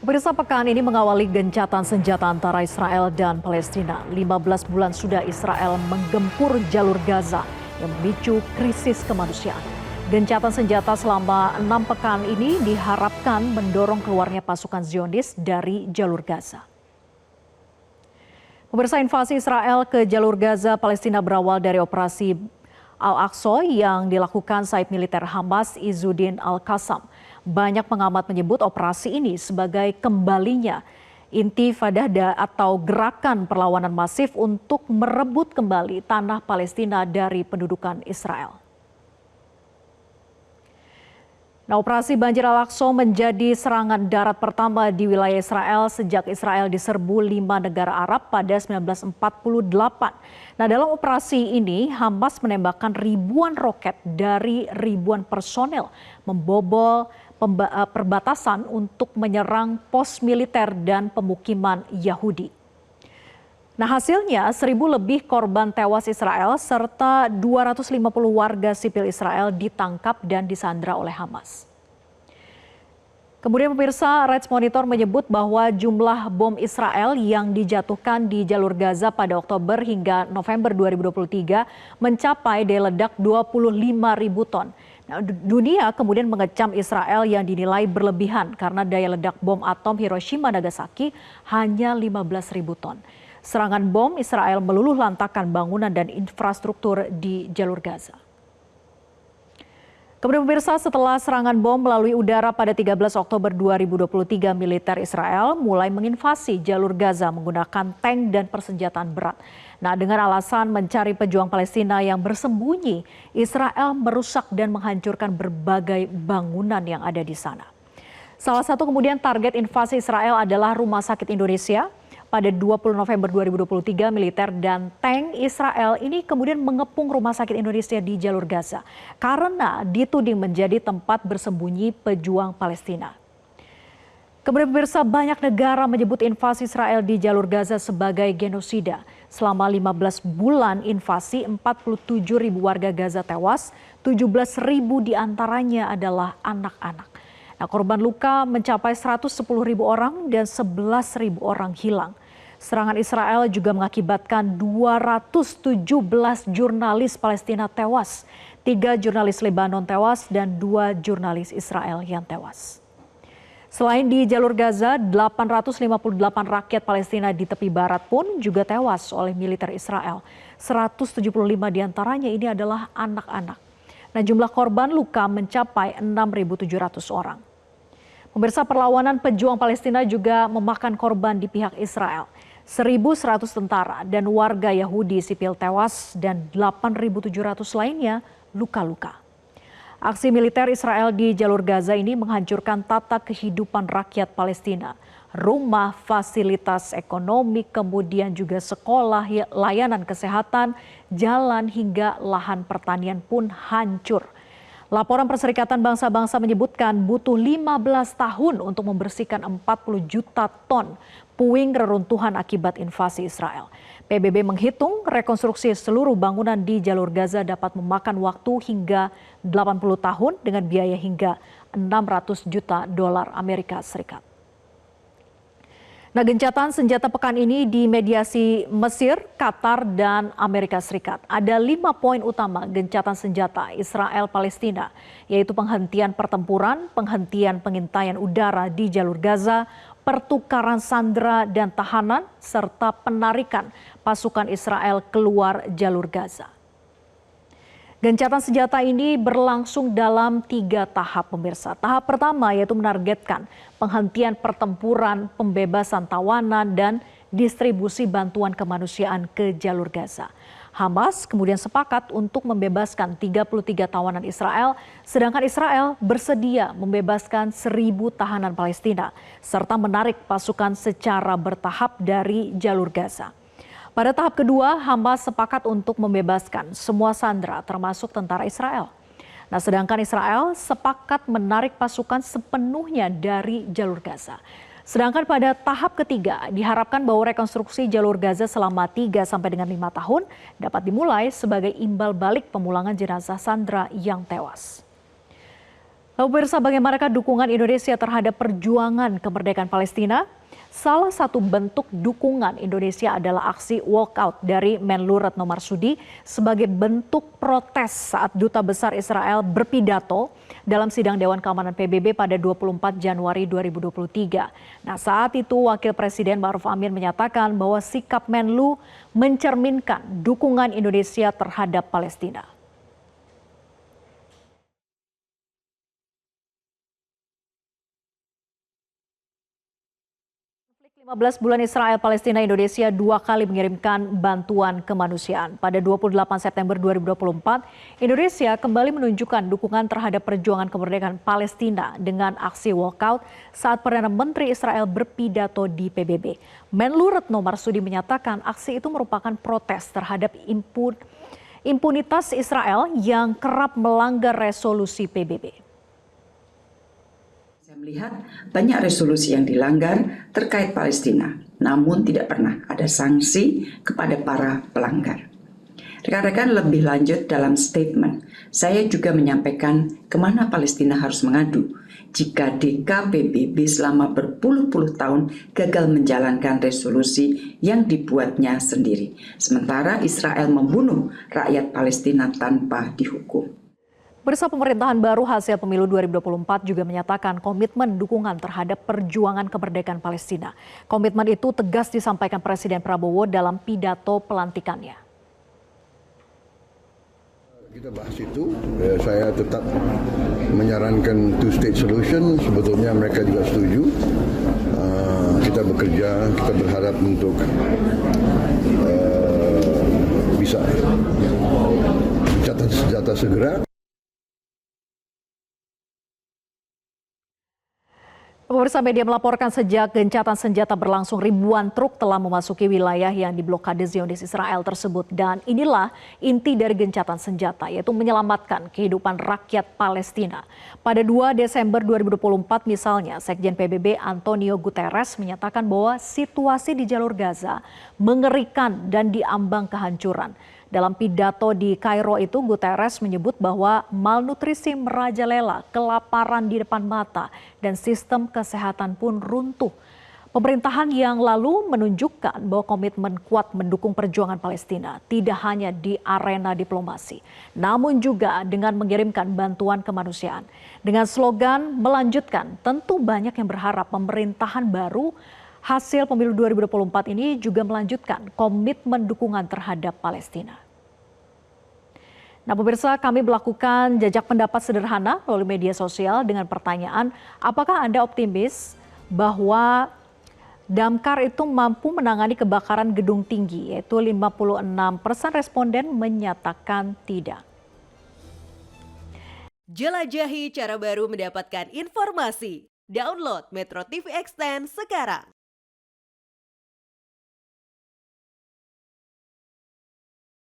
Pemirsa, pekan ini mengawali gencatan senjata antara Israel dan Palestina. 15 bulan sudah Israel menggempur jalur Gaza yang memicu krisis kemanusiaan. Gencatan senjata selama 6 pekan ini diharapkan mendorong keluarnya pasukan Zionis dari jalur Gaza. Pemirsa, invasi Israel ke jalur Gaza Palestina berawal dari operasi Al-Aqsa yang dilakukan sayap militer Hamas Izzuddin Al-Qassam. Banyak pengamat menyebut operasi ini sebagai kembalinya intifadah atau gerakan perlawanan masif untuk merebut kembali tanah Palestina dari pendudukan Israel. Nah, operasi Banjir Al-Aqsa menjadi serangan darat pertama di wilayah Israel sejak Israel diserbu 5 negara Arab pada 1948. Nah, dalam operasi ini Hamas menembakkan ribuan roket dari ribuan personel membobol perbatasan untuk menyerang pos militer dan pemukiman Yahudi. Nah, hasilnya 1.000 lebih korban tewas Israel serta 250 warga sipil Israel ditangkap dan disandra oleh Hamas. Kemudian pemirsa, Reds Monitor menyebut bahwa jumlah bom Israel yang dijatuhkan di jalur Gaza pada Oktober hingga November 2023 mencapai daya ledak 25.000 ton. Nah, dunia kemudian mengecam Israel yang dinilai berlebihan karena daya ledak bom atom Hiroshima Nagasaki hanya 15.000 ton. Serangan bom Israel meluluh lantakkan bangunan dan infrastruktur di jalur Gaza. Kemudian pemirsa, setelah serangan bom melalui udara pada 13 Oktober 2023, militer Israel mulai menginvasi jalur Gaza menggunakan tank dan persenjataan berat. Nah, dengan alasan mencari pejuang Palestina yang bersembunyi, Israel merusak dan menghancurkan berbagai bangunan yang ada di sana. Salah satu kemudian target invasi Israel adalah Rumah Sakit Indonesia. Pada 20 November 2023, militer dan tank Israel ini kemudian mengepung Rumah Sakit Indonesia di jalur Gaza karena dituding menjadi tempat bersembunyi pejuang Palestina. Kemudian pemirsa, banyak negara menyebut invasi Israel di jalur Gaza sebagai genosida. Selama 15 bulan invasi, 47.000 warga Gaza tewas, 17.000 diantaranya adalah anak-anak. Nah, korban luka mencapai 110.000 orang dan 11.000 orang hilang. Serangan Israel juga mengakibatkan 217 jurnalis Palestina tewas, 3 jurnalis Lebanon tewas, dan 2 jurnalis Israel yang tewas. Selain di jalur Gaza, 858 rakyat Palestina di tepi barat pun juga tewas oleh militer Israel. 175 diantaranya ini adalah anak-anak. Nah, jumlah korban luka mencapai 6.700 orang. Pemirsa, perlawanan pejuang Palestina juga memakan korban di pihak Israel. 1.100 tentara dan warga Yahudi sipil tewas dan 8.700 lainnya luka-luka. Aksi militer Israel di jalur Gaza ini menghancurkan tata kehidupan rakyat Palestina. Rumah, fasilitas ekonomi, kemudian juga sekolah, layanan kesehatan, jalan hingga lahan pertanian pun hancur. Laporan Perserikatan Bangsa-Bangsa menyebutkan butuh 15 tahun untuk membersihkan 40 juta ton puing reruntuhan akibat invasi Israel. PBB menghitung rekonstruksi seluruh bangunan di jalur Gaza dapat memakan waktu hingga 80 tahun dengan biaya hingga 600 juta dolar Amerika Serikat. Nah, gencatan senjata pekan ini dimediasi Mesir, Qatar, dan Amerika Serikat. Ada 5 poin utama gencatan senjata Israel-Palestina, yaitu penghentian pertempuran, penghentian pengintaian udara di jalur Gaza, pertukaran sandera dan tahanan, serta penarikan pasukan Israel keluar jalur Gaza. Gencatan senjata ini berlangsung dalam 3 tahap, pemirsa. Tahap pertama yaitu menargetkan penghentian pertempuran, pembebasan tawanan, dan distribusi bantuan kemanusiaan ke jalur Gaza. Hamas kemudian sepakat untuk membebaskan 33 tawanan Israel, sedangkan Israel bersedia membebaskan 1.000 tahanan Palestina, serta menarik pasukan secara bertahap dari jalur Gaza. Pada tahap kedua, Hamas sepakat untuk membebaskan semua sandera termasuk tentara Israel. Nah, sedangkan Israel sepakat menarik pasukan sepenuhnya dari jalur Gaza. Sedangkan pada tahap ketiga, diharapkan bahwa rekonstruksi jalur Gaza selama 3 sampai dengan 5 tahun dapat dimulai sebagai imbal balik pemulangan jenazah sandera yang tewas. Lalu pemirsa, bagaimanakah dukungan Indonesia terhadap perjuangan kemerdekaan Palestina? Salah satu bentuk dukungan Indonesia adalah aksi walkout dari Menlu Retno Marsudi sebagai bentuk protes saat Duta Besar Israel berpidato dalam sidang Dewan Keamanan PBB pada 24 Januari 2023. Nah, saat itu Wakil Presiden Ma'ruf Amin menyatakan bahwa sikap Menlu mencerminkan dukungan Indonesia terhadap Palestina. 15 bulan Israel, Palestina, Indonesia dua kali mengirimkan bantuan kemanusiaan. Pada 28 September 2024, Indonesia kembali menunjukkan dukungan terhadap perjuangan kemerdekaan Palestina dengan aksi walkout saat Perdana Menteri Israel berpidato di PBB. Menlu Retno Marsudi menyatakan aksi itu merupakan protes terhadap impunitas Israel yang kerap melanggar resolusi PBB. Saya melihat banyak resolusi yang dilanggar terkait Palestina, namun tidak pernah ada sanksi kepada para pelanggar. Rekan-rekan, lebih lanjut dalam statement, saya juga menyampaikan kemana Palestina harus mengadu jika DKPBB selama berpuluh-puluh tahun gagal menjalankan resolusi yang dibuatnya sendiri. Sementara Israel membunuh rakyat Palestina tanpa dihukum. Bersama pemerintahan baru hasil pemilu 2024 juga menyatakan komitmen dukungan terhadap perjuangan kemerdekaan Palestina. Komitmen itu tegas disampaikan Presiden Prabowo dalam pidato pelantikannya. Kita bahas itu, saya tetap menyarankan two-state solution, sebetulnya mereka juga setuju. Kita bekerja, kita berharap untuk bisa gencatan senjata segera. Pemirsa, media melaporkan sejak gencatan senjata berlangsung ribuan truk telah memasuki wilayah yang diblokade Zionis Israel tersebut. Dan inilah inti dari gencatan senjata, yaitu menyelamatkan kehidupan rakyat Palestina. Pada 2 Desember 2024 misalnya, Sekjen PBB Antonio Guterres menyatakan bahwa situasi di jalur Gaza mengerikan dan diambang kehancuran. Dalam pidato di Kairo itu, Guterres menyebut bahwa malnutrisi merajalela, kelaparan di depan mata, dan sistem kesehatan pun runtuh. Pemerintahan yang lalu menunjukkan bahwa komitmen kuat mendukung perjuangan Palestina tidak hanya di arena diplomasi, namun juga dengan mengirimkan bantuan kemanusiaan. Dengan slogan melanjutkan, tentu banyak yang berharap pemerintahan baru hasil pemilu 2024 ini juga melanjutkan komitmen dukungan terhadap Palestina. Nah, pemirsa, kami melakukan jajak pendapat sederhana melalui media sosial dengan pertanyaan, apakah Anda optimis bahwa Damkar itu mampu menangani kebakaran gedung tinggi? Yaitu 56% responden menyatakan tidak. Jelajahi cara baru mendapatkan informasi. Download Metro TV Extend sekarang.